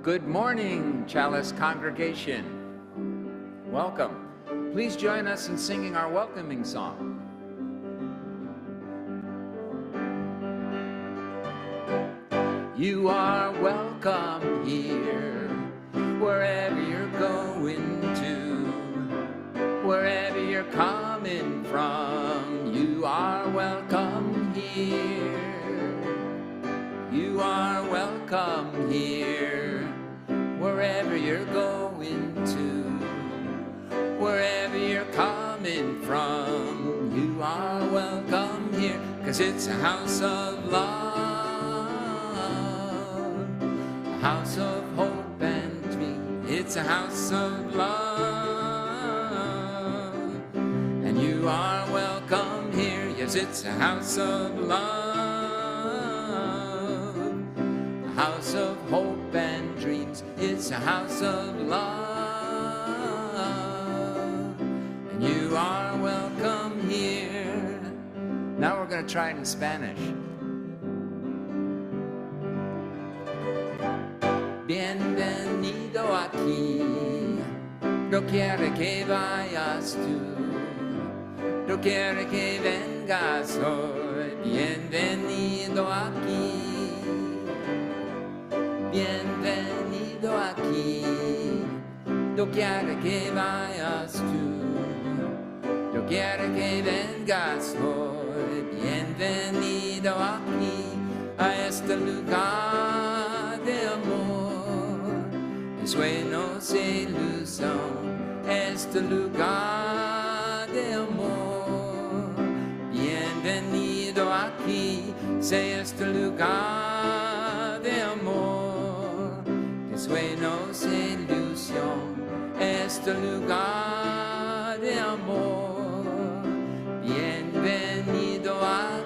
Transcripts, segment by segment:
Good morning, Chalice congregation. Welcome. Please join us in singing our welcoming song. You are welcome here, wherever you're going to, wherever you're coming from. You are welcome here. You are welcome here, wherever you're going to, wherever you're coming from. You are welcome here, 'cause it's a house of love, a house of hope and dream. It's a house of love, and you are welcome here. Yes, it's a house of love, a house of hope and dreams. It's a house of love, and you are welcome here. Now we're going to try it in Spanish. Bienvenido aquí, doquiera que vayas tú, doquiera que vengas hoy. Bienvenido aquí, bienvenido aquí, doquiera que vayas tú, doquiera que vengas hoy. Bienvenido aquí, a este lugar de amor. Sueños e ilusión, este lugar de amor. Bienvenido aquí, sea este lugar de amor. De sueños e ilusión, este lugar de amor. Bienvenido aquí.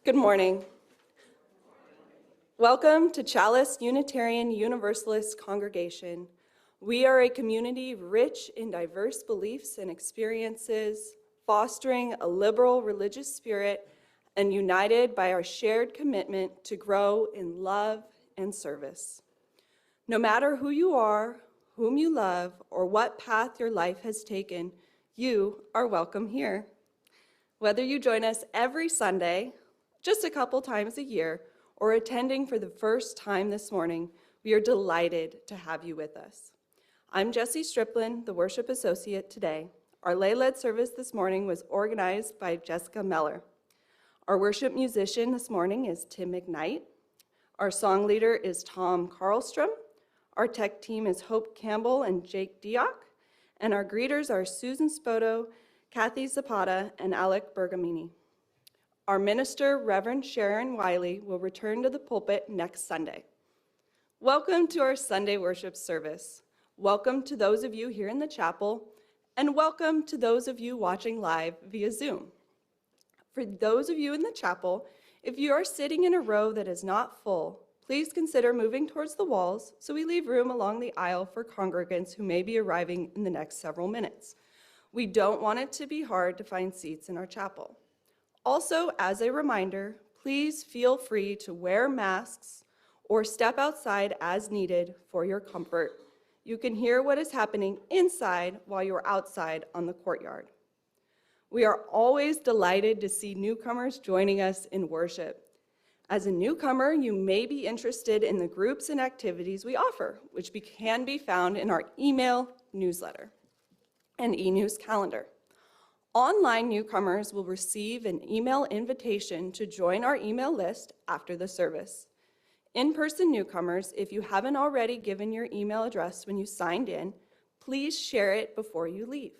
Good morning. Welcome to Chalice Unitarian Universalist Congregation. We are a community rich in diverse beliefs and experiences, fostering a liberal religious spirit and united by our shared commitment to grow in love and service. No matter who you are, whom you love, or what path your life has taken, you are welcome here. Whether you join us every Sunday, just a couple times a year, or attending for the first time this morning, we are delighted to have you with us. I'm Jessie Striplin, the worship associate today. Our lay-led service this morning was organized by Jessica Mellor. Our worship musician this morning is Tim McKnight. Our song leader is Tom Karlstrom. Our tech team is Hope Campbell and Jake Diock. And our greeters are Susan Spoto, Kathy Zapata, and Alec Bergamini. Our minister, Reverend Sharon Wiley, will return to the pulpit next Sunday. Welcome to our Sunday worship service. Welcome to those of you here in the chapel, and welcome to those of you watching live via Zoom. For those of you in the chapel, if you are sitting in a row that is not full, please consider moving towards the walls so we leave room along the aisle for congregants who may be arriving in the next several minutes. We don't want it to be hard to find seats in our chapel. Also, as a reminder, please feel free to wear masks or step outside as needed for your comfort. You can hear what is happening inside while you're outside on the courtyard. We are always delighted to see newcomers joining us in worship. As a newcomer, you may be interested in the groups and activities we offer, which can be found in our email newsletter and e-news calendar. Online newcomers will receive an email invitation to join our email list after the service. In-person newcomers, if you haven't already given your email address when you signed in, please share it before you leave.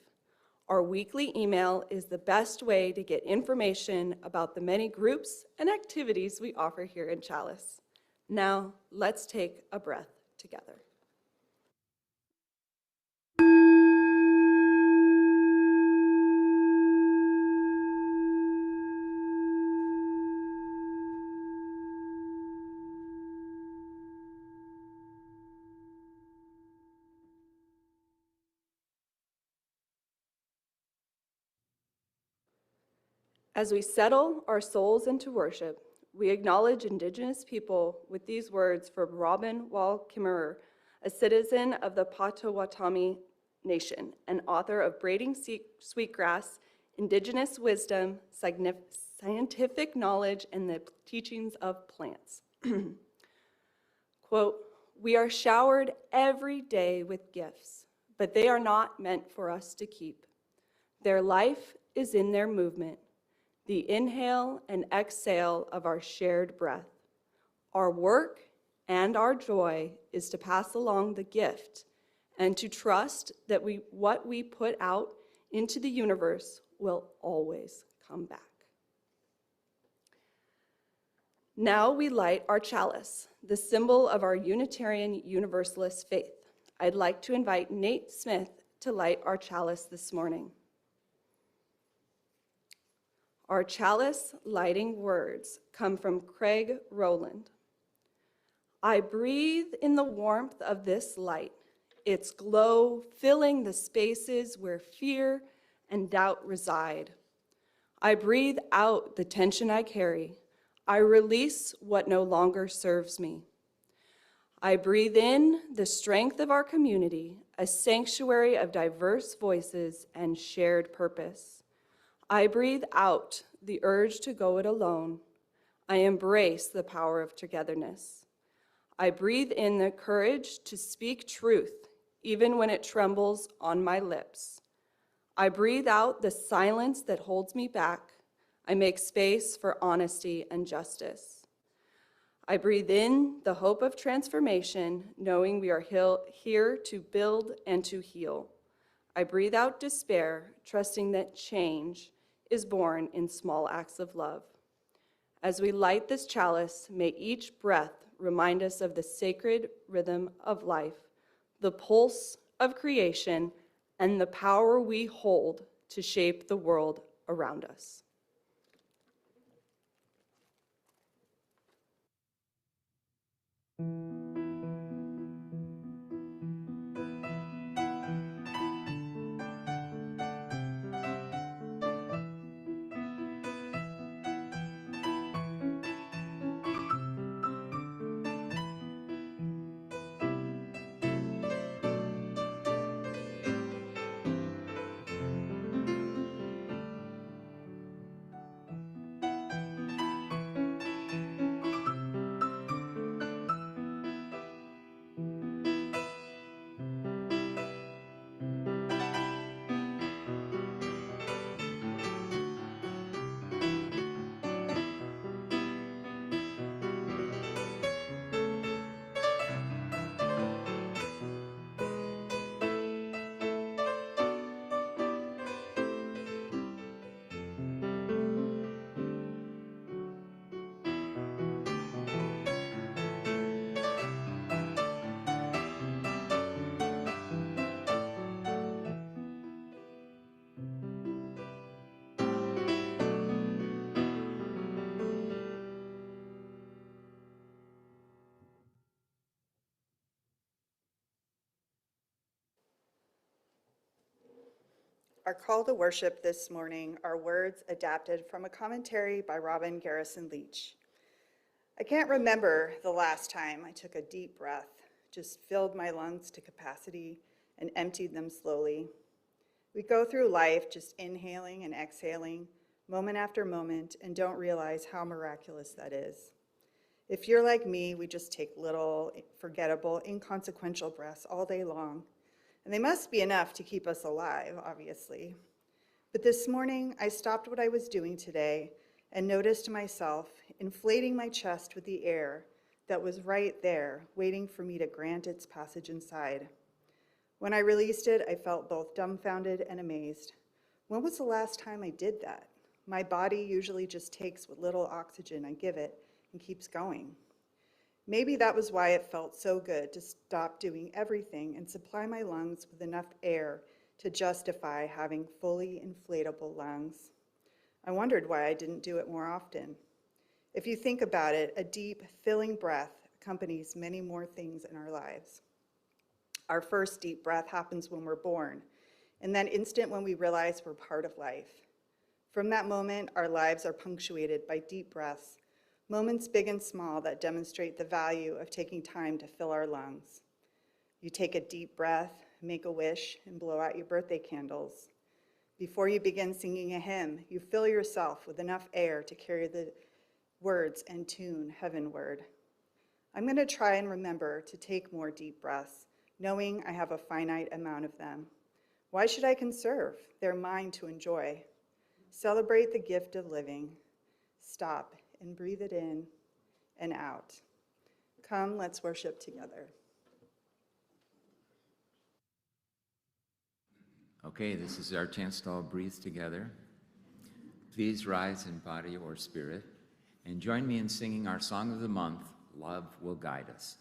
Our weekly email is the best way to get information about the many groups and activities we offer here in Chalice. Now, let's take a breath together. As we settle our souls into worship, we acknowledge Indigenous people with these words from Robin Wall Kimmerer, a citizen of the Potawatomi Nation and author of Braiding Sweetgrass, Indigenous Wisdom, Scientific Knowledge, and the Teachings of Plants. Quote, "We are showered every day with gifts, but they are not meant for us to keep. Their life is in their movement, the inhale and exhale of our shared breath. Our work and our joy is to pass along the gift and to trust that what we put out into the universe will always come back." Now we light our chalice, the symbol of our Unitarian Universalist faith. I'd like to invite Nate Smith to light our chalice this morning. Our chalice lighting words come from Craig Rowland. "I breathe in the warmth of this light, its glow filling the spaces where fear and doubt reside. I breathe out the tension I carry. I release what no longer serves me. I breathe in the strength of our community, a sanctuary of diverse voices and shared purpose. I breathe out the urge to go it alone. I embrace the power of togetherness. I breathe in the courage to speak truth, even when it trembles on my lips. I breathe out the silence that holds me back. I make space for honesty and justice. I breathe in the hope of transformation, knowing we are here to build and to heal. I breathe out despair, trusting that change is born in small acts of love. As we light this chalice, may each breath remind us of the sacred rhythm of life, the pulse of creation, and the power we hold to shape the world around us." Our call to worship this morning are words adapted from a commentary by Robin Garrison Leach. I can't remember the last time I took a deep breath, just filled my lungs to capacity and emptied them slowly. We go through life just inhaling and exhaling, moment after moment, and don't realize how miraculous that is. If you're like me, we just take little, forgettable, inconsequential breaths all day long. And they must be enough to keep us alive, obviously. But this morning, I stopped what I was doing today and noticed myself inflating my chest with the air that was right there, waiting for me to grant its passage inside. When I released it, I felt both dumbfounded and amazed. When was the last time I did that? My body usually just takes what little oxygen I give it and keeps going. Maybe that was why it felt so good to stop doing everything and supply my lungs with enough air to justify having fully inflatable lungs. I wondered why I didn't do it more often. If you think about it, a deep, filling breath accompanies many more things in our lives. Our first deep breath happens when we're born, in that instant when we realize we're part of life. From that moment, our lives are punctuated by deep breaths, moments big and small that demonstrate the value of taking time to fill our lungs. You take a deep breath, make a wish, and blow out your birthday candles. Before you begin singing a hymn, you fill yourself with enough air to carry the words and tune heavenward. I'm going to try and remember to take more deep breaths, knowing I have a finite amount of them. Why should I conserve? They're mine to enjoy. Celebrate the gift of living. Stop and breathe it in and out. Come, let's worship together. Okay, this is our chance to all breathe together. Please rise in body or spirit and join me in singing our song of the month, Love Will Guide Us.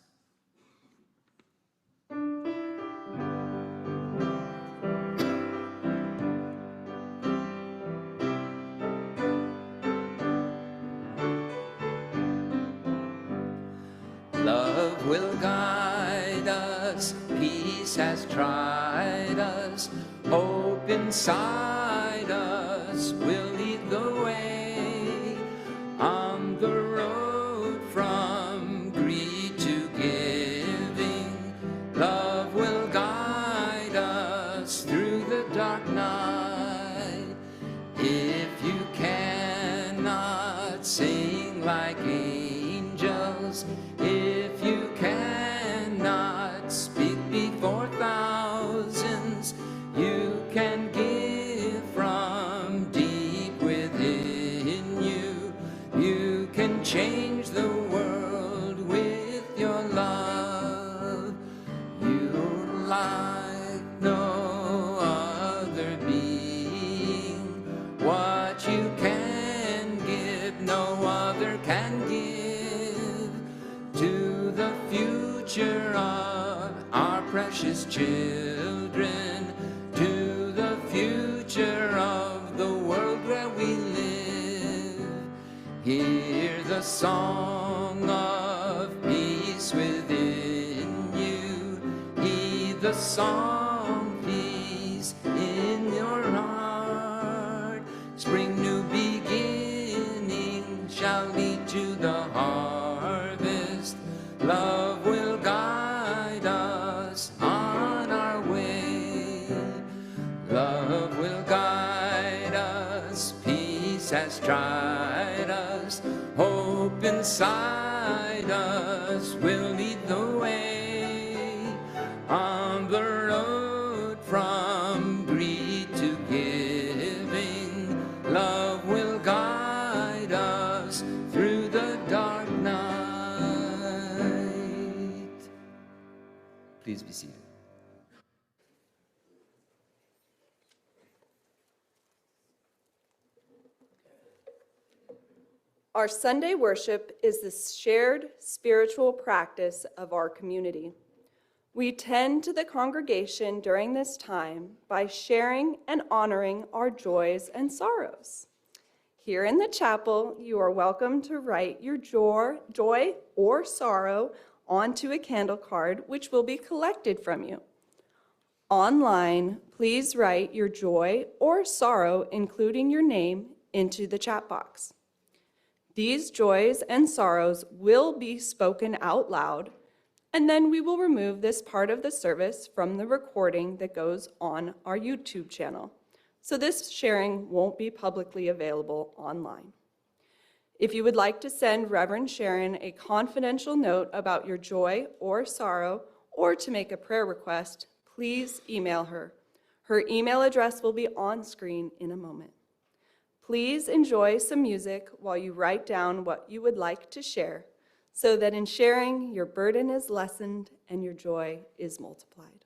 Love will guide us, peace has tried us, hope inside us will lead the way on the road from greed to giving. Love will guide us through the dark night. If you cannot sing like angels, if you cannot speak before thousands, you can give from deep within you. You can change the world with your love. You like no other being. What you can give, no other can give to the future of our precious children, to the future of the world where we live. Hear the song of peace within you. Heed the song, peace in your heart. Spring new beginning shall lead to the harvest. Love will guide us on our way. Love will guide us, peace has tried us, hope inside us will lead the way on the road from greed to giving. Love will guide us through the dark night. Please be seated. Our Sunday worship is the shared spiritual practice of our community. We tend to the congregation during this time by sharing and honoring our joys and sorrows. Here in the chapel, you are welcome to write your joy or sorrow onto a candle card, which will be collected from you. Online, please write your joy or sorrow, including your name, into the chat box. These joys and sorrows will be spoken out loud, and then we will remove this part of the service from the recording that goes on our YouTube channel. So this sharing won't be publicly available online. If you would like to send Reverend Sharon a confidential note about your joy or sorrow, or to make a prayer request, please email her. Her email address will be on screen in a moment. Please enjoy some music while you write down what you would like to share, so that in sharing, your burden is lessened and your joy is multiplied.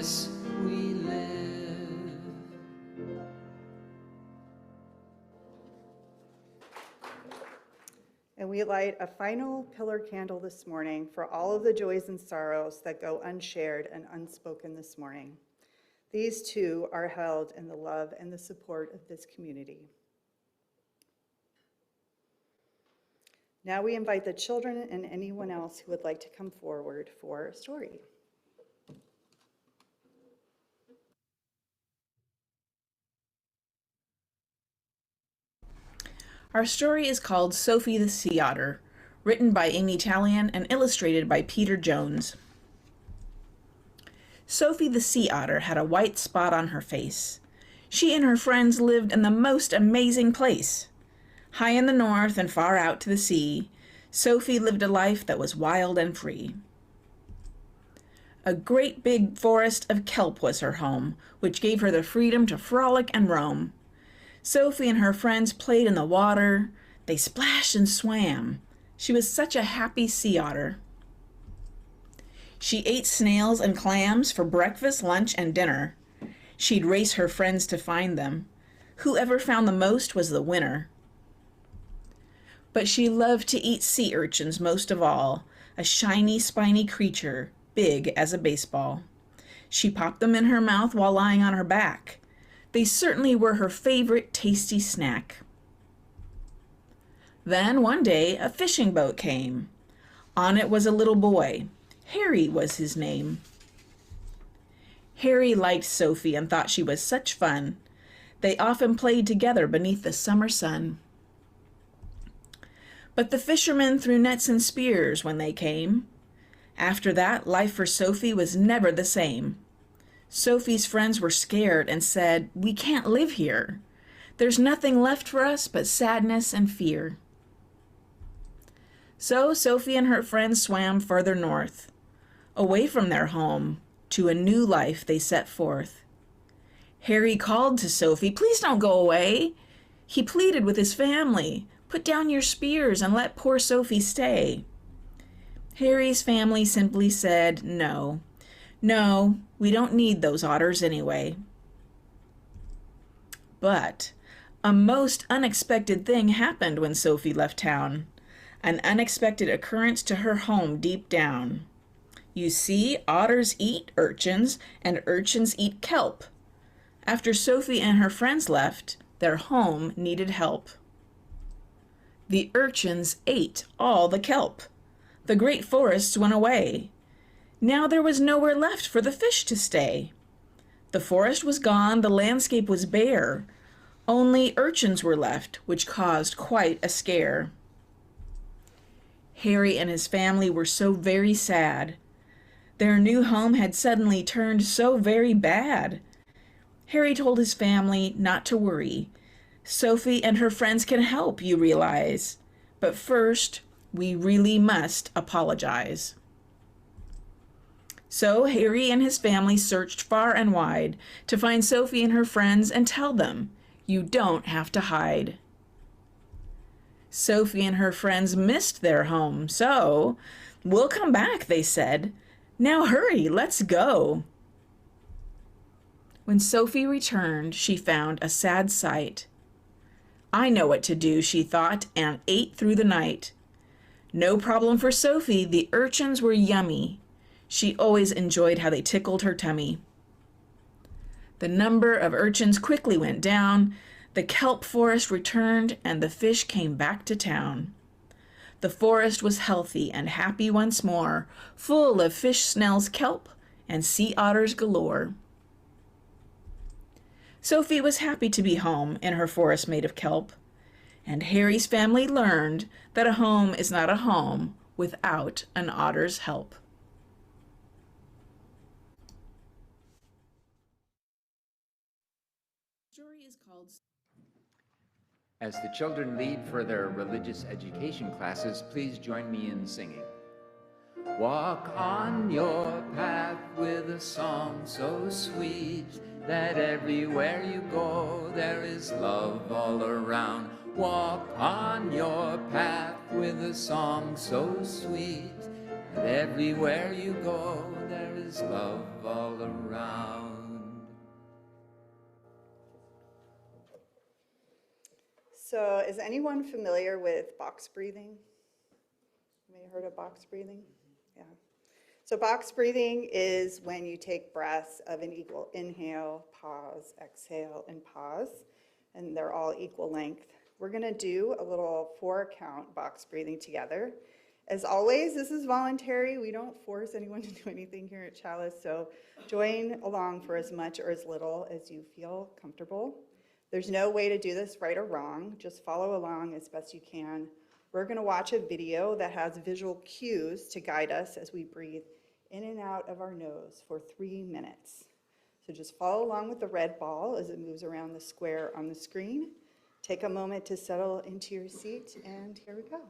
this we live. And we light a final pillar candle this morning for all of the joys and sorrows that go unshared and unspoken this morning. These too are held in the love and the support of this community. Now we invite the children and anyone else who would like to come forward for a story. Our story is called Sophie the Sea Otter, written by Amy Talion and illustrated by Peter Jones. Sophie the Sea Otter had a white spot on her face. She and her friends lived in the most amazing place. High in the north and far out to the sea, Sophie lived a life that was wild and free. A great big forest of kelp was her home, which gave her the freedom to frolic and roam. Sophie and her friends played in the water. They splashed and swam. She was such a happy sea otter. She ate snails and clams for breakfast, lunch, and dinner. She'd race her friends to find them. Whoever found the most was the winner. But she loved to eat sea urchins most of all, a shiny, spiny creature, big as a baseball. She popped them in her mouth while lying on her back. They certainly were her favorite tasty snack. Then one day a fishing boat came. On it was a little boy. Harry was his name. Harry liked Sophie and thought she was such fun. They often played together beneath the summer sun. But the fishermen threw nets and spears when they came. After that, life for Sophie was never the same. Sophie's friends were scared and said, "We can't live here. There's nothing left for us but sadness and fear." So Sophie and her friends swam further north. Away from their home, to a new life they set forth. Harry called to Sophie, "Please don't go away." He pleaded with his family, "Put down your spears and let poor Sophie stay." Harry's family simply said, "No, we don't need those otters anyway." But a most unexpected thing happened when Sophie left town. An unexpected occurrence to her home deep down. You see, otters eat urchins, and urchins eat kelp. After Sophie and her friends left, their home needed help. The urchins ate all the kelp. The great forests went away. Now there was nowhere left for the fish to stay. The forest was gone, the landscape was bare. Only urchins were left, which caused quite a scare. Harry and his family were so very sad. Their new home had suddenly turned so very bad. Harry told his family not to worry. Sophie and her friends can help, you realize. But first, we really must apologize. So Harry and his family searched far and wide to find Sophie and her friends and tell them, "You don't have to hide." Sophie and her friends missed their home, so, "We'll come back," they said. "Now hurry, let's go." When Sophie returned, she found a sad sight. "I know what to do," she thought, and ate through the night. No problem for Sophie, the urchins were yummy. She always enjoyed how they tickled her tummy. The number of urchins quickly went down, the kelp forest returned, and the fish came back to town. The forest was healthy and happy once more, full of fish, snails, kelp, and sea otters galore. Sophie was happy to be home in her forest made of kelp, and Harry's family learned that a home is not a home without an otter's help. The story is called... As the children lead for their religious education classes, please join me in singing. Walk on your path with a song so sweet that everywhere you go there is love all around. Walk on your path with a song so sweet that everywhere you go, there is love all around. So is anyone familiar with box breathing? Anybody heard of box breathing? Yeah. So box breathing is when you take breaths of an equal inhale, pause, exhale, and pause, and they're all equal length. We're gonna do a little 4-count box breathing together. As always, this is voluntary. We don't force anyone to do anything here at Chalice, so join along for as much or as little as you feel comfortable. There's no way to do this right or wrong. Just follow along as best you can. We're gonna watch a video that has visual cues to guide us as we breathe in and out of our nose for 3 minutes. So just follow along with the red ball as it moves around the square on the screen. Take a moment to settle into your seat, and here we go.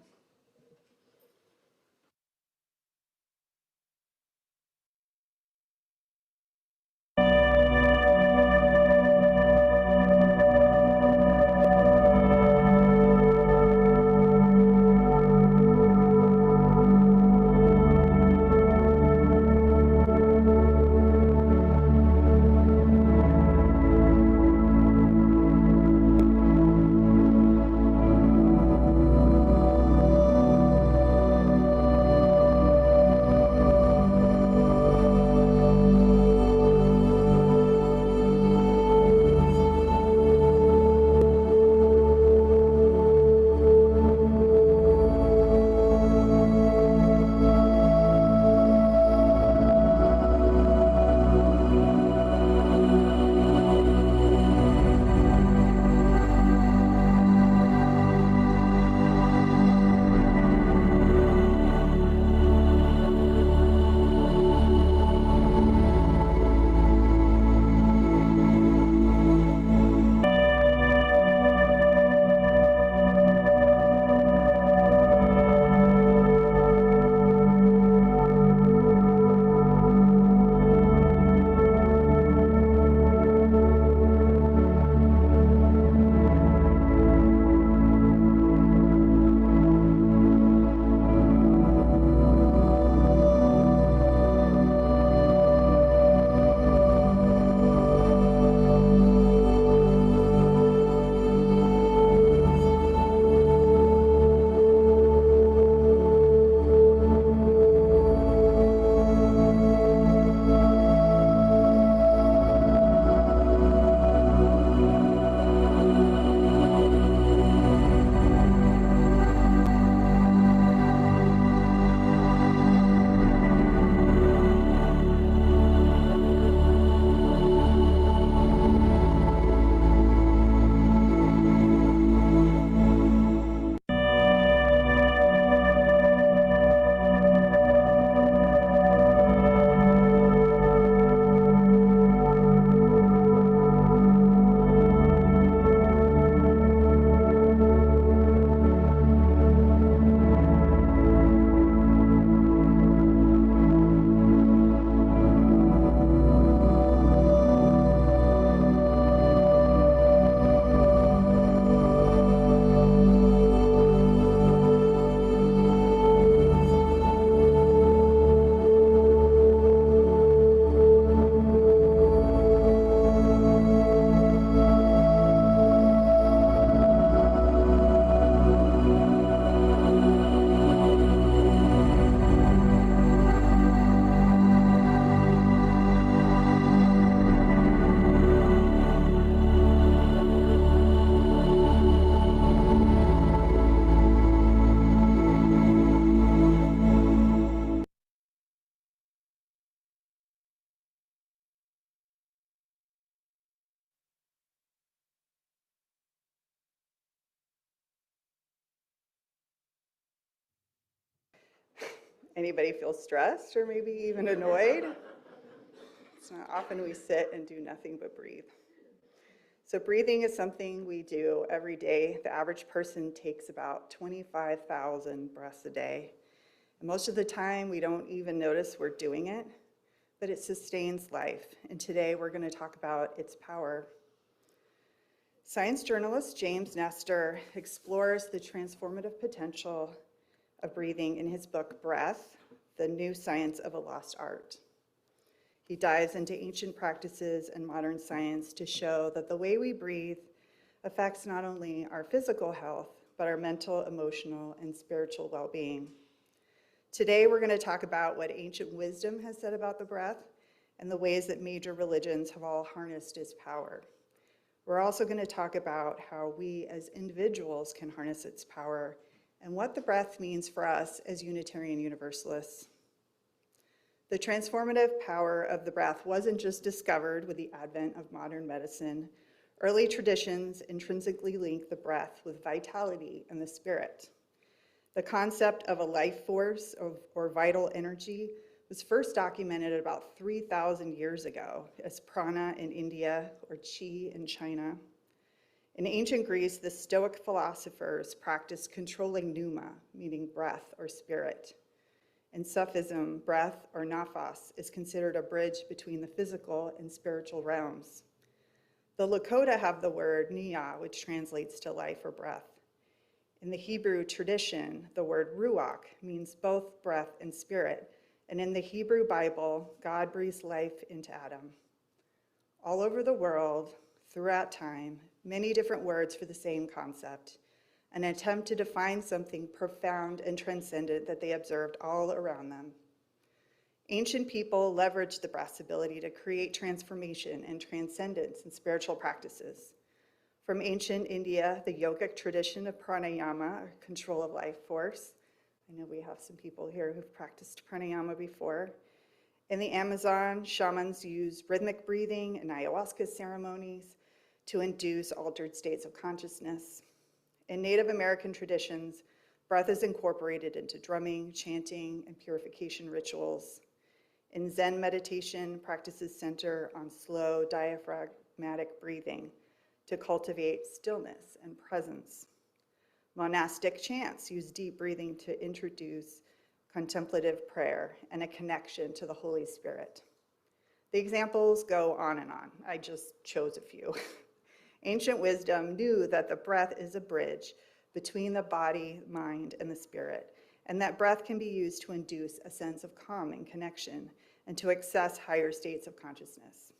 Anybody feel stressed or maybe even annoyed? It's not often we sit and do nothing but breathe. So breathing is something we do every day. The average person takes about 25,000 breaths a day. And most of the time, we don't even notice we're doing it, but it sustains life. And today, we're going to talk about its power. Science journalist James Nestor explores the transformative potential of breathing in his book, Breath, the new science of a lost art. He dives into ancient practices and modern science to show that the way we breathe affects not only our physical health, but our mental, emotional, and spiritual well-being. Today, we're going to talk about what ancient wisdom has said about the breath and the ways that major religions have all harnessed its power. We're also going to talk about how we as individuals can harness its power and what the breath means for us as Unitarian Universalists. The transformative power of the breath wasn't just discovered with the advent of modern medicine. Early traditions intrinsically link the breath with vitality and the spirit. The concept of a life force or vital energy was first documented about 3,000 years ago as prana in India or chi in China. In ancient Greece, the Stoic philosophers practiced controlling pneuma, meaning breath or spirit. In Sufism, breath or nafas is considered a bridge between the physical and spiritual realms. The Lakota have the word niya, which translates to life or breath. In the Hebrew tradition, the word ruach means both breath and spirit, and in the Hebrew Bible, God breathes life into Adam. All over the world, throughout time, many different words for the same concept, an attempt to define something profound and transcendent that they observed all around them. Ancient people leveraged the breath's ability to create transformation and transcendence in spiritual practices. From ancient India, the yogic tradition of pranayama, or control of life force. I know we have some people here who've practiced pranayama before. In the Amazon, shamans used rhythmic breathing and ayahuasca ceremonies to induce altered states of consciousness. In Native American traditions, breath is incorporated into drumming, chanting, and purification rituals. In Zen meditation, practices center on slow diaphragmatic breathing to cultivate stillness and presence. Monastic chants use deep breathing to introduce contemplative prayer and a connection to the Holy Spirit. The examples go on and on. I just chose a few. Ancient wisdom knew that the breath is a bridge between the body, mind, and the spirit, and that breath can be used to induce a sense of calm and connection and to access higher states of consciousness.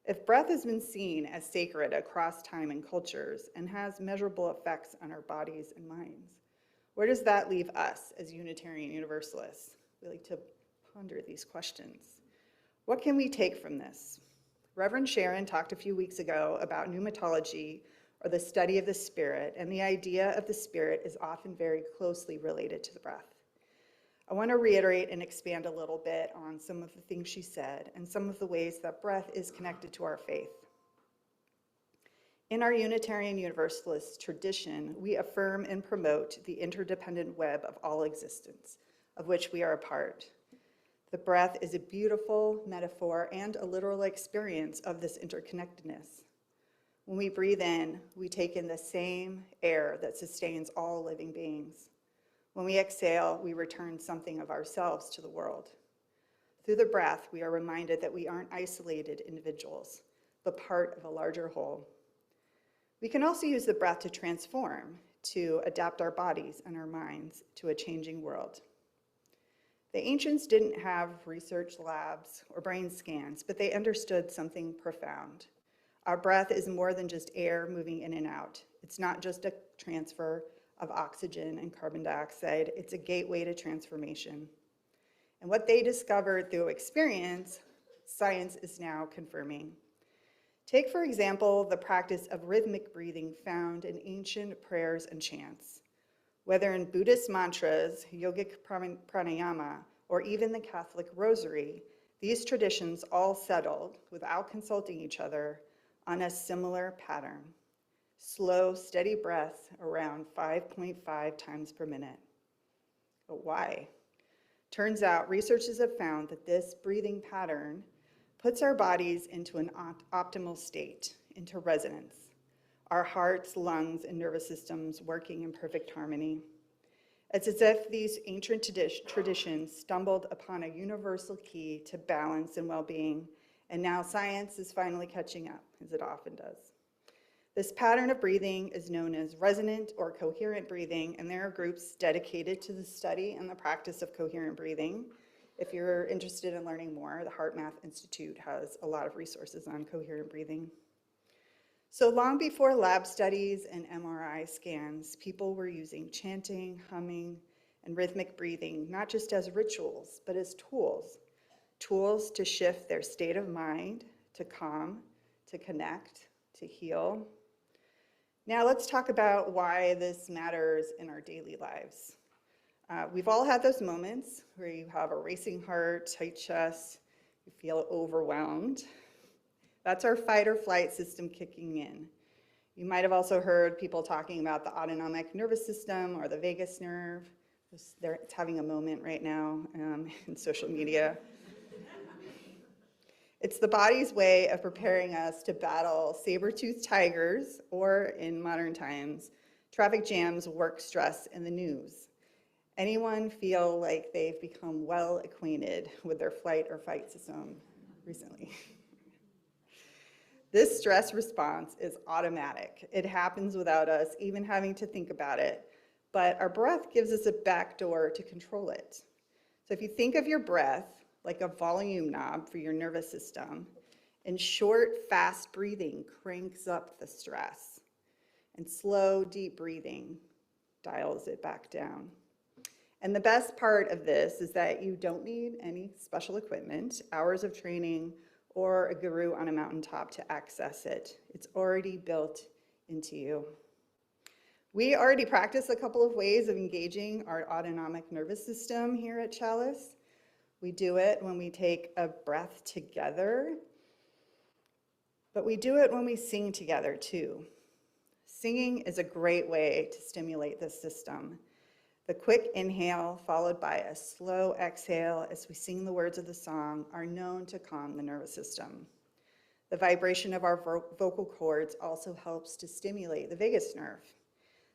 If breath has been seen as sacred across time and cultures and has measurable effects on our bodies and minds, where does that leave us as Unitarian Universalists? We like to ponder these questions. What can we take from this? Reverend Sharon talked a few weeks ago about pneumatology, or the study of the spirit, and the idea of the spirit is often very closely related to the breath. I want to reiterate and expand a little bit on some of the things she said and some of the ways that breath is connected to our faith. In our Unitarian Universalist tradition, we affirm and promote the interdependent web of all existence, of which we are a part. The breath is a beautiful metaphor and a literal experience of this interconnectedness. When we breathe in, we take in the same air that sustains all living beings. When we exhale, we return something of ourselves to the world. Through the breath, we are reminded that we aren't isolated individuals, but part of a larger whole. We can also use the breath to transform, to adapt our bodies and our minds to a changing world. The ancients didn't have research labs or brain scans, but they understood something profound. Our breath is more than just air moving in and out. It's not just a transfer of oxygen and carbon dioxide. It's a gateway to transformation. And what they discovered through experience, science is now confirming. Take, for example, the practice of rhythmic breathing found in ancient prayers and chants. Whether in Buddhist mantras, yogic pranayama, or even the Catholic rosary, these traditions all settled, without consulting each other, on a similar pattern. Slow, steady breaths around 5.5 times per minute. But why? Turns out researchers have found that this breathing pattern puts our bodies into an optimal state, into resonance. Our hearts, lungs, and nervous systems working in perfect harmony. It's as if these ancient traditions stumbled upon a universal key to balance and well-being, and now science is finally catching up, as it often does. This pattern of breathing is known as resonant or coherent breathing, and there are groups dedicated to the study and the practice of coherent breathing. If you're interested in learning more, the HeartMath Institute has a lot of resources on coherent breathing. So long before lab studies and MRI scans, people were using chanting, humming, and rhythmic breathing, not just as rituals, but as tools to shift their state of mind, to calm, to connect, to heal. Now let's talk about why this matters in our daily lives. We've all had those moments where you have a racing heart, tight chest, you feel overwhelmed. That's our fight or flight system kicking in. You might have also heard people talking about the autonomic nervous system or the vagus nerve. It's having a moment right now in social media. It's the body's way of preparing us to battle saber-toothed tigers, or in modern times, traffic jams, work stress, and the news. Anyone feel like they've become well acquainted with their flight or fight system recently? This stress response is automatic. It happens without us even having to think about it, but our breath gives us a backdoor to control it. So if you think of your breath like a volume knob for your nervous system, and short, fast breathing cranks up the stress, and slow, deep breathing dials it back down. And the best part of this is that you don't need any special equipment, hours of training, or a guru on a mountaintop to access it. It's already built into you. We already practice a couple of ways of engaging our autonomic nervous system here at Chalice. We do it when we take a breath together, but we do it when we sing together too. Singing is a great way to stimulate this system. The quick inhale followed by a slow exhale as we sing the words of the song are known to calm the nervous system. The vibration of our vocal cords also helps to stimulate the vagus nerve.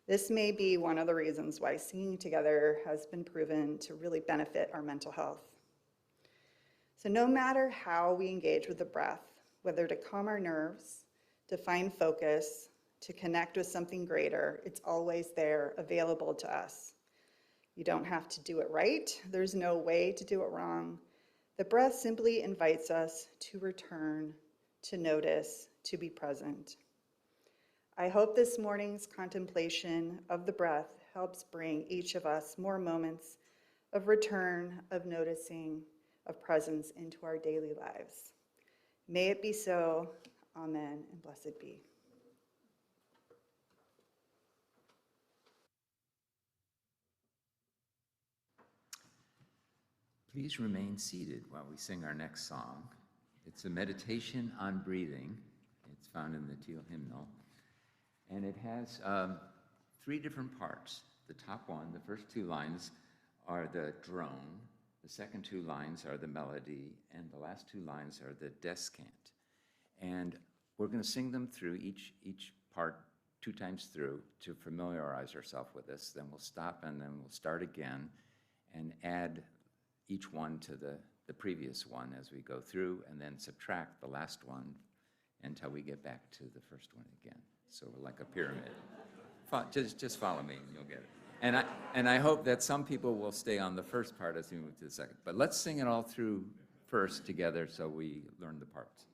This may be one of the reasons why singing together has been proven to really benefit our mental health. So no matter how we engage with the breath, whether to calm our nerves, to find focus, to connect with something greater, it's always there, available to us. You don't have to do it right. There's no way to do it wrong. The breath simply invites us to return, to notice, to be present. I hope this morning's contemplation of the breath helps bring each of us more moments of return, of noticing, of presence into our daily lives. May it be so. Amen, and blessed be. Please remain seated while we sing our next song. It's a meditation on breathing. It's found in the Teal hymnal. And it has 3 different parts. The top one, the first 2 lines, are the drone. The second 2 lines are the melody. And the last 2 lines are the descant. And we're going to sing them through each part 2 times through to familiarize ourselves with this. Then we'll stop and then we'll start again and add each one to the previous one as we go through, and then subtract the last one until we get back to the first one again. So we're like a pyramid. Just follow me and you'll get it. And I hope that some people will stay on the first part as we move to the second. But let's sing it all through first together so we learn the parts.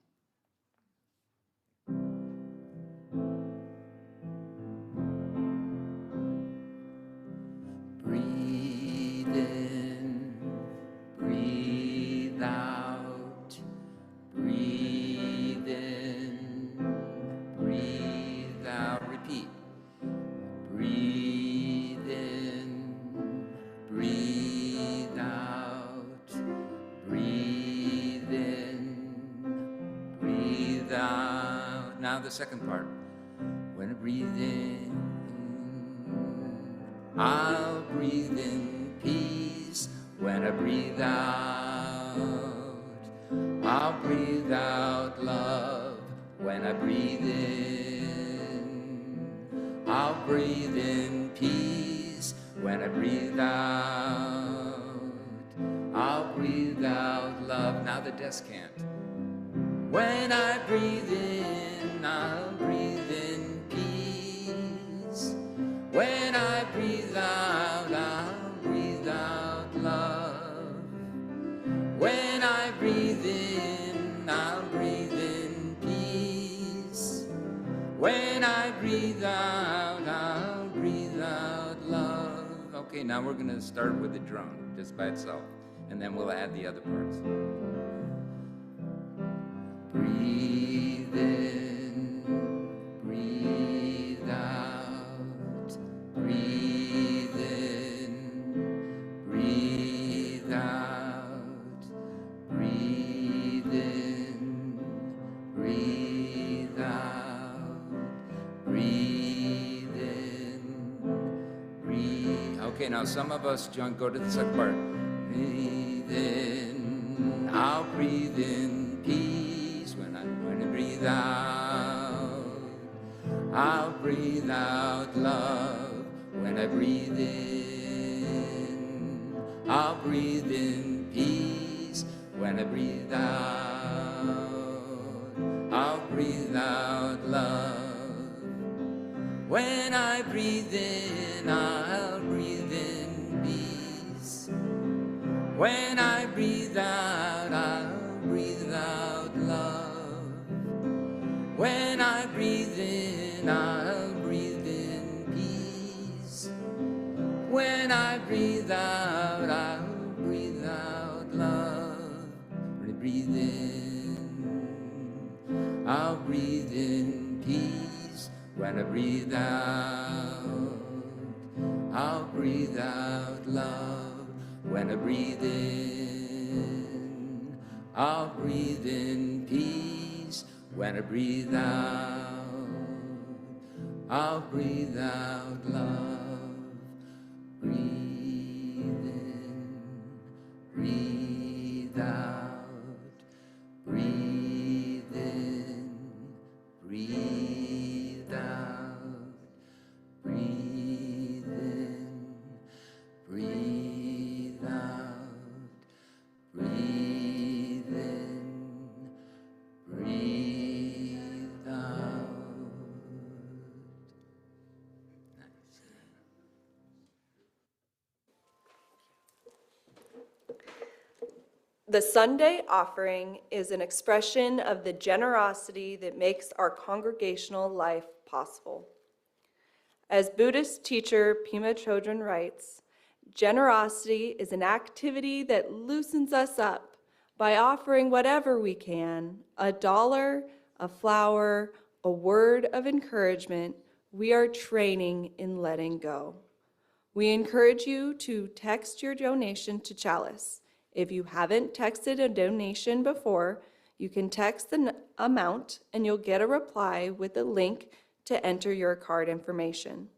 Breathe in, breathe out, breathe in, breathe out. Repeat. Breathe in, breathe out, breathe in, breathe out. Now the second part. When I breathe in, I'll breathe in peace. When I breathe out, I'll breathe out love. When I breathe in, I'll breathe in peace. When I breathe out, I'll breathe out love. Now the descant. When I breathe in, I'll breathe in When I breathe out, I'll breathe out love. When I breathe in, I'll breathe in peace. When I breathe out, I'll breathe out love. Okay, now we're gonna start with the drone, just by itself, and then we'll add the other parts. Breathe in, breathe out, breathe in, breathe out, breathe in, breathe out, breathe in, breathe. Okay, now some of us, John, go to the second part. Breathe in, I'll breathe in peace. When I breathe out, I'll breathe out love. When I breathe in, I'll breathe in peace. When I breathe out, I'll breathe out love. When I breathe in, I'll breathe in peace. When I breathe out, I'll breathe out love. When I breathe in, I'll breathe in peace. When I breathe out, I'll breathe out love. When I breathe in, I'll breathe in peace. When I breathe out, I'll breathe out love. When I breathe in, I'll breathe in peace. When I breathe out, I'll breathe out love. Breathe in, breathe out, breathe in, breathe out, breathe in, breathe out, breathe in, breathe out. Nice. The Sunday offering is an expression of the generosity that makes our congregational life possible. As Buddhist teacher Pema Chodron writes, generosity is an activity that loosens us up by offering whatever we can, $1, a flower, a word of encouragement. We are training in letting go. We encourage you to text your donation to Chalice. If you haven't texted a donation before, you can text the amount and you'll get a reply with a link to enter your card information.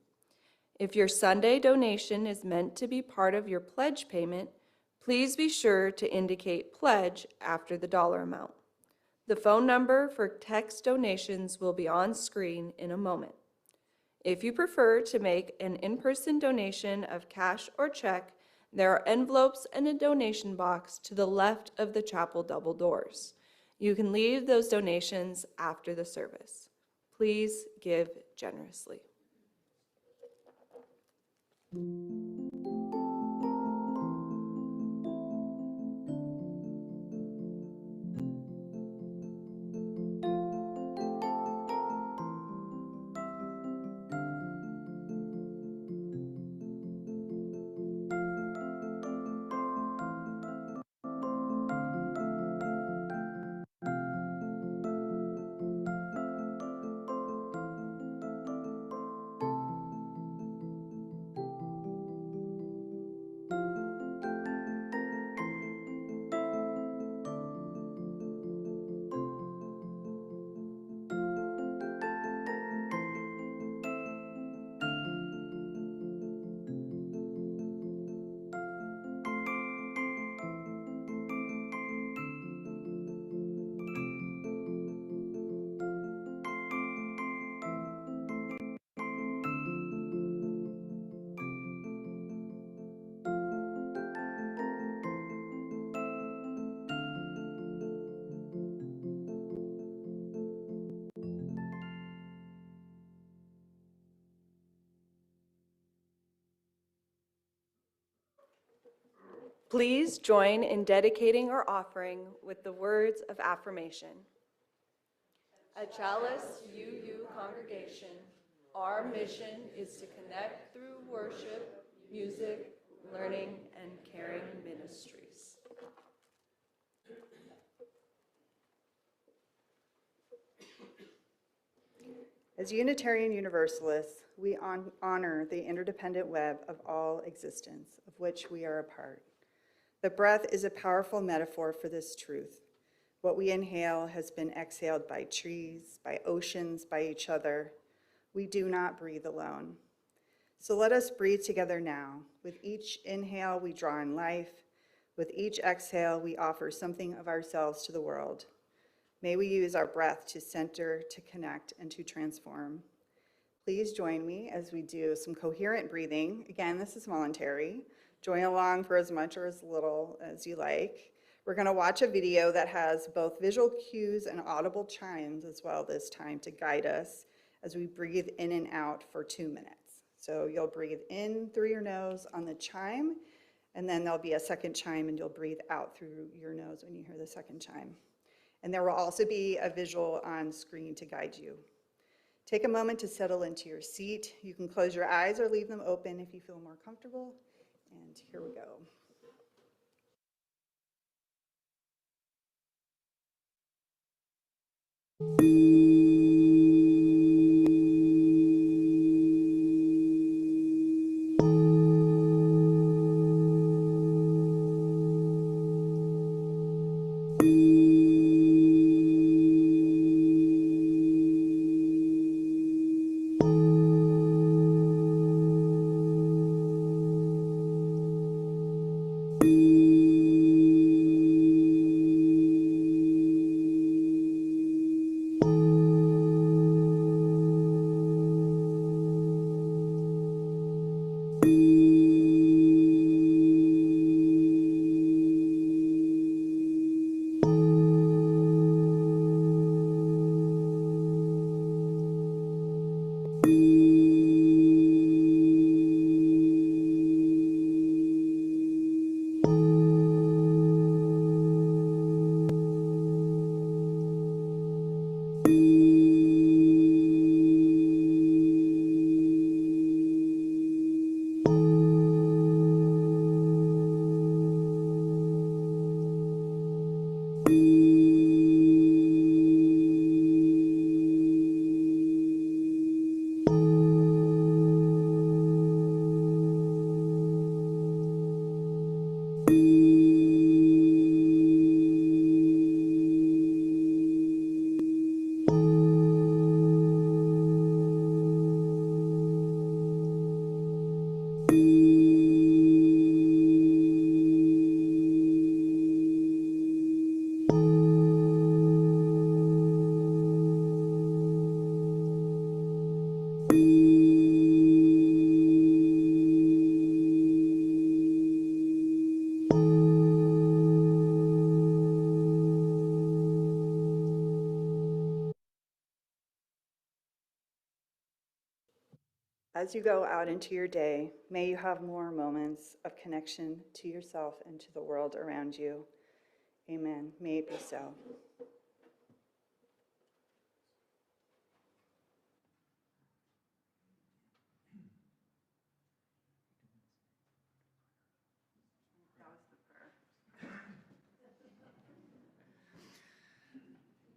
If your Sunday donation is meant to be part of your pledge payment, please be sure to indicate pledge after the dollar amount. The phone number for text donations will be on screen in a moment. If you prefer to make an in-person donation of cash or check, there are envelopes and a donation box to the left of the chapel double doors. You can leave those donations after the service. Please give generously. Please join in dedicating our offering with the words of affirmation. At Chalice UU congregation, our mission is to connect through worship, music, learning, and caring ministries. As Unitarian Universalists, we honor the interdependent web of all existence, of which we are a part. The breath is a powerful metaphor for this truth. What we inhale has been exhaled by trees, by oceans, by each other. We do not breathe alone. So let us breathe together now. With each inhale, we draw in life. With each exhale, we offer something of ourselves to the world. May we use our breath to center, to connect, and to transform. Please join me as we do some coherent breathing. Again, this is voluntary. Join along for as much or as little as you like. We're going to watch a video that has both visual cues and audible chimes as well this time to guide us as we breathe in and out for 2 minutes. So you'll breathe in through your nose on the chime, and then there'll be a second chime, and you'll breathe out through your nose when you hear the second chime. And there will also be a visual on screen to guide you. Take a moment to settle into your seat. You can close your eyes or leave them open if you feel more comfortable. And here we go. As you go out into your day, may you have more moments of connection to yourself and to the world around you. Amen. May it be so.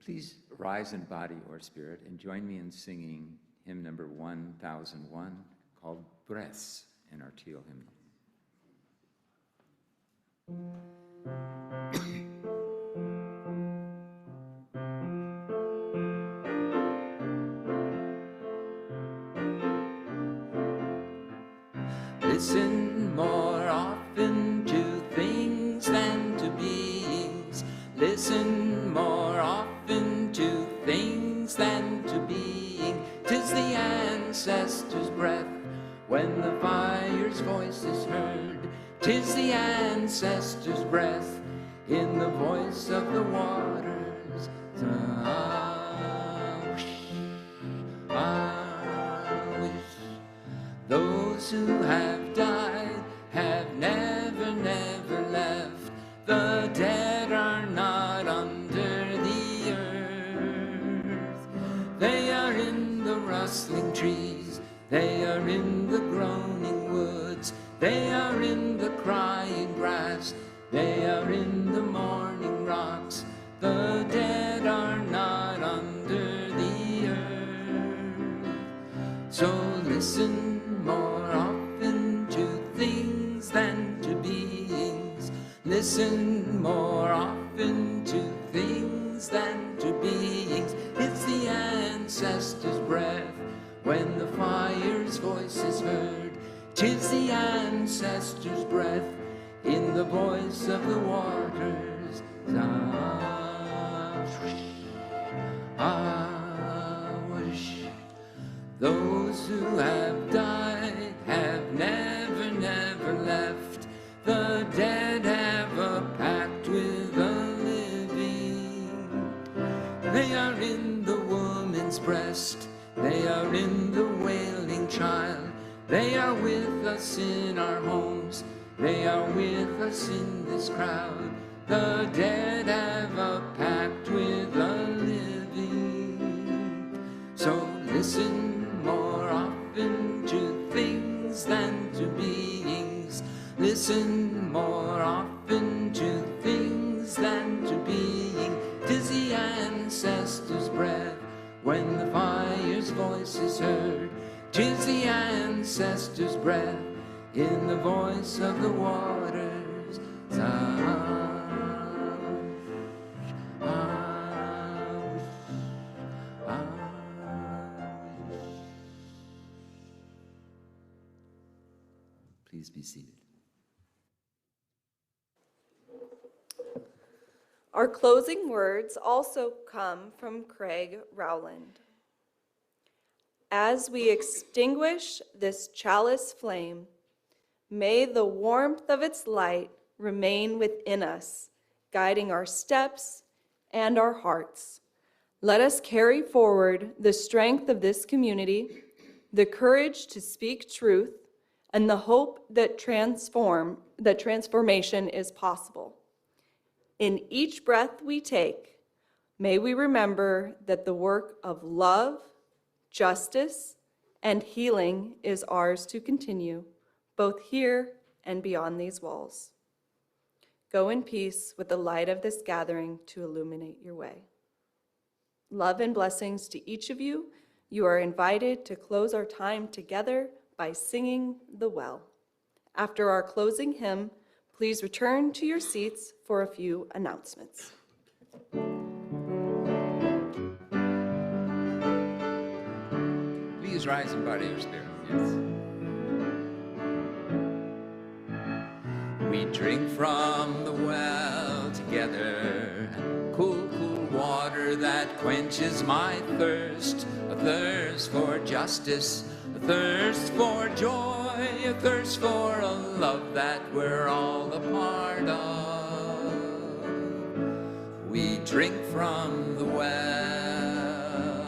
Please rise in body or spirit and join me in singing hymn number 1001 called Breaths in our teal hymnal. Listen more often to things than to beings. Listen more often to things than to being. 'Tis the ancestors' breath when the fire's voice is heard. 'Tis the ancestors' breath in the voice of the waters. Ah, wish, ah, wish. Those who have died have never, never left. They are in the crying grass, they are in the morning rocks. The dead are not under the earth. So listen more often to things than to beings. Listen more often to things than to beings. It's the ancestors' breath when the fire's voice is heard. 'Tis the ancestors' breath in the voice of the waters. Those who have died have never, never left. The dead have a pact with the living. They are in the woman's breast, they are in the wailing child. They are with us in our homes, they are with us in this crowd. The dead have a pact with the living. So listen more often to things than to beings. Listen more often to things than to being. 'Tis the ancestors' breath when the fire's voice is heard. 'Tis the ancestors' breath in the voice of the waters. Please be seated. Our closing words also come from Craig Rowland. As we extinguish this chalice flame, may the warmth of its light remain within us, guiding our steps and our hearts. Let us carry forward the strength of this community, the courage to speak truth, and the hope that transformation is possible. In each breath we take, may we remember that the work of love, justice, and healing is ours to continue, both here and beyond these walls. Go in peace with the light of this gathering to illuminate your way. Love and blessings to each of you. You are invited to close our time together by singing the well. After our closing hymn, please return to your seats for a few announcements. Please rise and body your spirit. Yes. We drink from the well together, cool, cool water that quenches my thirst, a thirst for justice, a thirst for joy, a thirst for a love that we're all a part of. We drink from the well.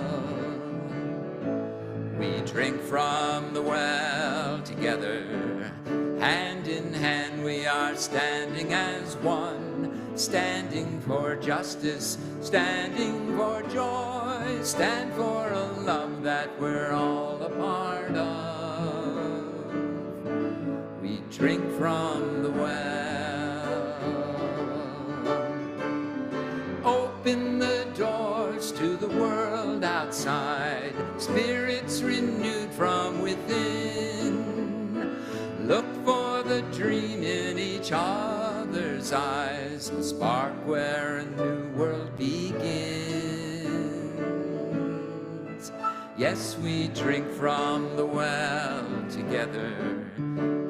We drink from the well together. Hand in hand we are standing as one, standing for justice, standing for joy, stand for a love that we're all a part of. We drink from the well. Open the doors to the world outside, spirits renewed from within. Look for the dream in each other's eyes, a spark where a new world begins. Yes, we drink from the well together.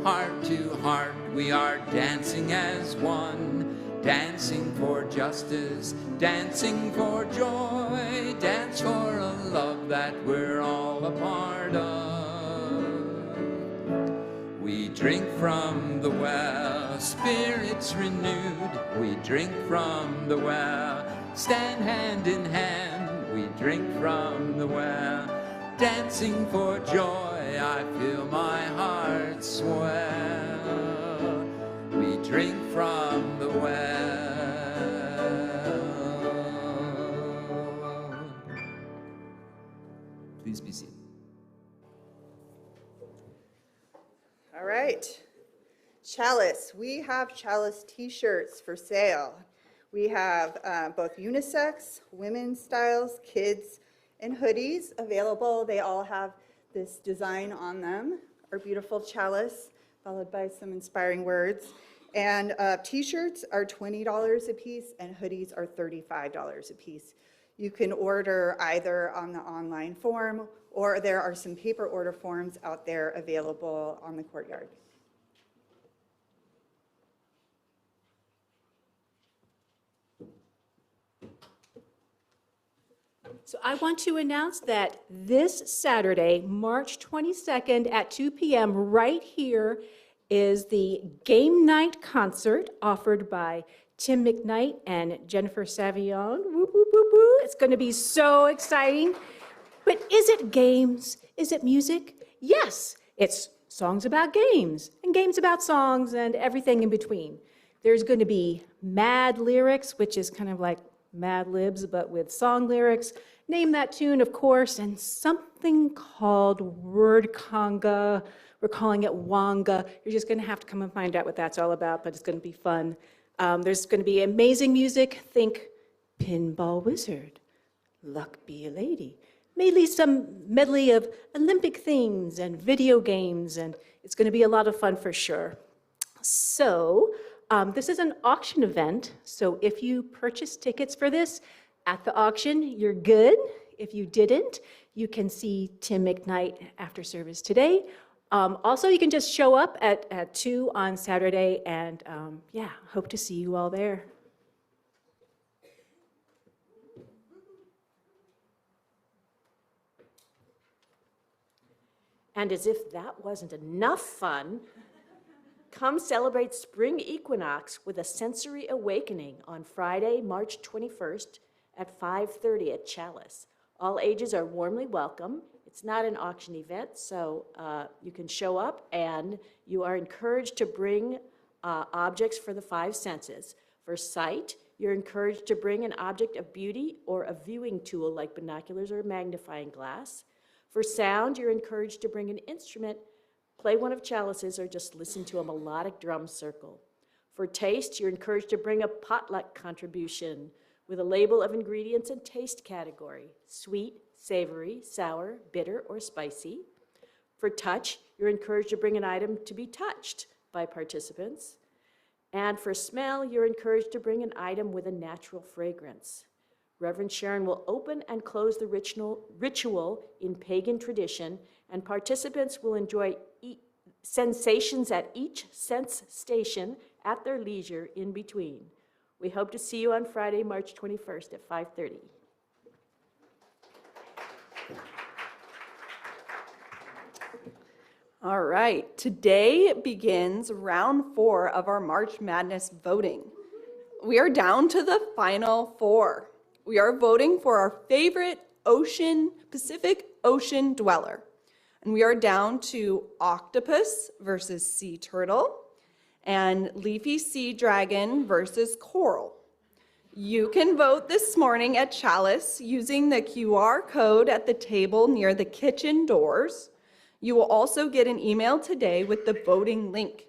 Heart to heart we are dancing as one, dancing for justice, dancing for joy, dance for a love that we're all a part of. We drink from the well, spirits renewed. We drink from the well, stand hand in hand. We drink from the well, dancing for joy. I feel my heart swell. We drink from the well. Please be seated. All right. Chalice, we have Chalice t-shirts for sale. We have both unisex, women's styles, kids, and hoodies available. They all have this design on them, our beautiful chalice, followed by some inspiring words. And t-shirts are $20 a piece, and hoodies are $35 a piece. You can order either on the online form, or there are some paper order forms out there available on the courtyard. So I want to announce that this Saturday, March 22nd at 2 p.m. right here is the game night concert offered by Tim McKnight and Jennifer Savion. Woo, woo, woo, woo. It's going to be so exciting. But is it games? Is it music? Yes, it's songs about games and games about songs and everything in between. There's going to be Mad Lyrics, which is kind of like Mad Libs, but with song lyrics. Name that tune, of course, and something called word conga. We're calling it Wanga. You're just going to have to come and find out what that's all about, but it's going to be fun. There's going to be amazing music. Think Pinball Wizard, Luck Be a Lady. Maybe some medley of Olympic themes and video games, and it's going to be a lot of fun for sure. So this is an auction event, so if you purchase tickets for this at the auction, you're good. If you didn't, you can see Tim McKnight after service today. Also, you can just show up at 2 on Saturday, and yeah, hope to see you all there. And as if that wasn't enough fun, come celebrate spring equinox with a sensory awakening on Friday, March 21st at 5:30 at Chalice. All ages are warmly welcome. It's not an auction event, so you can show up, and you are encouraged to bring objects for the 5 senses. For sight, you're encouraged to bring an object of beauty or a viewing tool like binoculars or magnifying glass. For sound, you're encouraged to bring an instrument, play one of Chalice's, or just listen to a melodic drum circle. For taste, you're encouraged to bring a potluck contribution with a label of ingredients and taste category: sweet, savory, sour, bitter, or spicy. For touch, you're encouraged to bring an item to be touched by participants. And for smell, you're encouraged to bring an item with a natural fragrance. Reverend Sharon will open and close the ritual in pagan tradition, and participants will enjoy sensations at each sense station at their leisure in between. We hope to see you on Friday, March 21st at 5:30. All right, today begins round 4 of our March Madness voting. We are down to the final 4. We are voting for our favorite Pacific Ocean dweller. And we are down to octopus versus sea turtle and leafy sea dragon versus coral. You can vote this morning at Chalice using the QR code at the table near the kitchen doors. You will also get an email today with the voting link.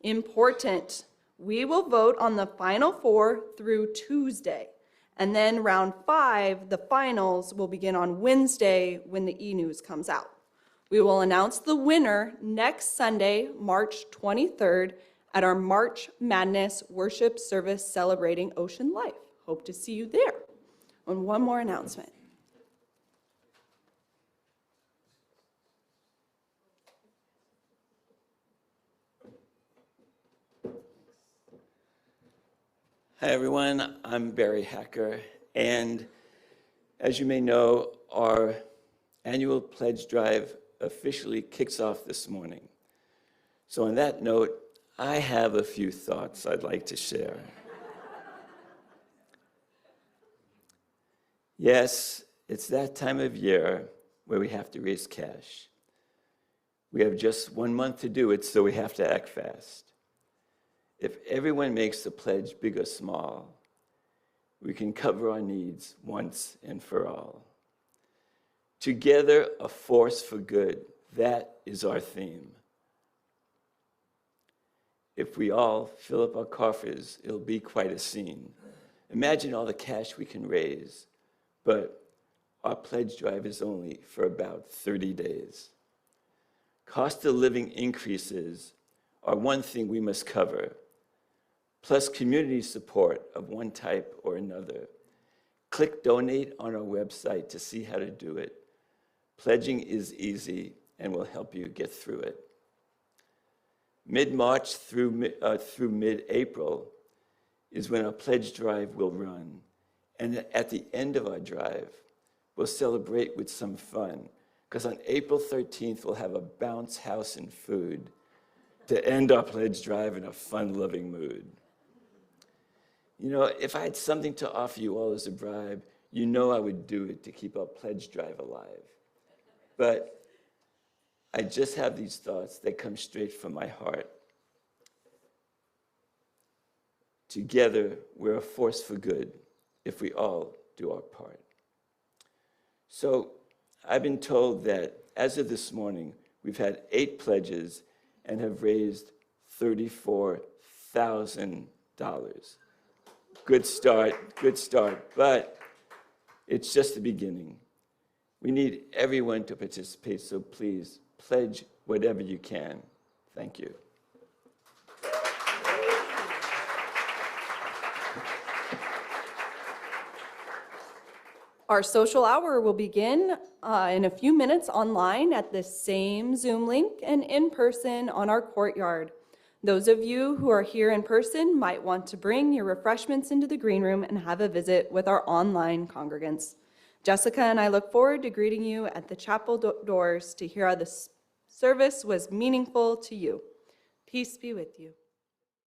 Important, we will vote on the final 4 through Tuesday. And then round 5, the finals, will begin on Wednesday when the e-news comes out. We will announce the winner next Sunday, March 23rd, at our March Madness worship service celebrating ocean life. Hope to see you there. And one more announcement. Hi everyone, I'm Barry Hacker, and as you may know, our annual pledge drive officially kicks off this morning. So on that note, I have a few thoughts I'd like to share. Yes, it's that time of year where we have to raise cash. We have just 1 month to do it, so we have to act fast. If everyone makes the pledge big or small, we can cover our needs once and for all. Together, a force for good. That is our theme. If we all fill up our coffers, it'll be quite a scene. Imagine all the cash we can raise, but our pledge drive is only for about 30 days. Cost of living increases are one thing we must cover, plus community support of one type or another. Click donate on our website to see how to do it. Pledging is easy and will help you get through it. Mid-March through mid-April is when our pledge drive will run. And at the end of our drive, we'll celebrate with some fun, because on April 13th, we'll have a bounce house and food to end our pledge drive in a fun-loving mood. You know, if I had something to offer you all as a bribe, you know I would do it to keep our pledge drive alive. But I just have these thoughts that come straight from my heart. Together, we're a force for good if we all do our part. So I've been told that as of this morning, we've had 8 pledges and have raised $34,000. Good start, but it's just the beginning. We need everyone to participate, so please pledge whatever you can. Thank you. Our social hour will begin in a few minutes online at the same Zoom link and in person on our courtyard. Those of you who are here in person might want to bring your refreshments into the green room and have a visit with our online congregants. Jessica and I look forward to greeting you at the chapel doors to hear how the service was meaningful to you. Peace be with you.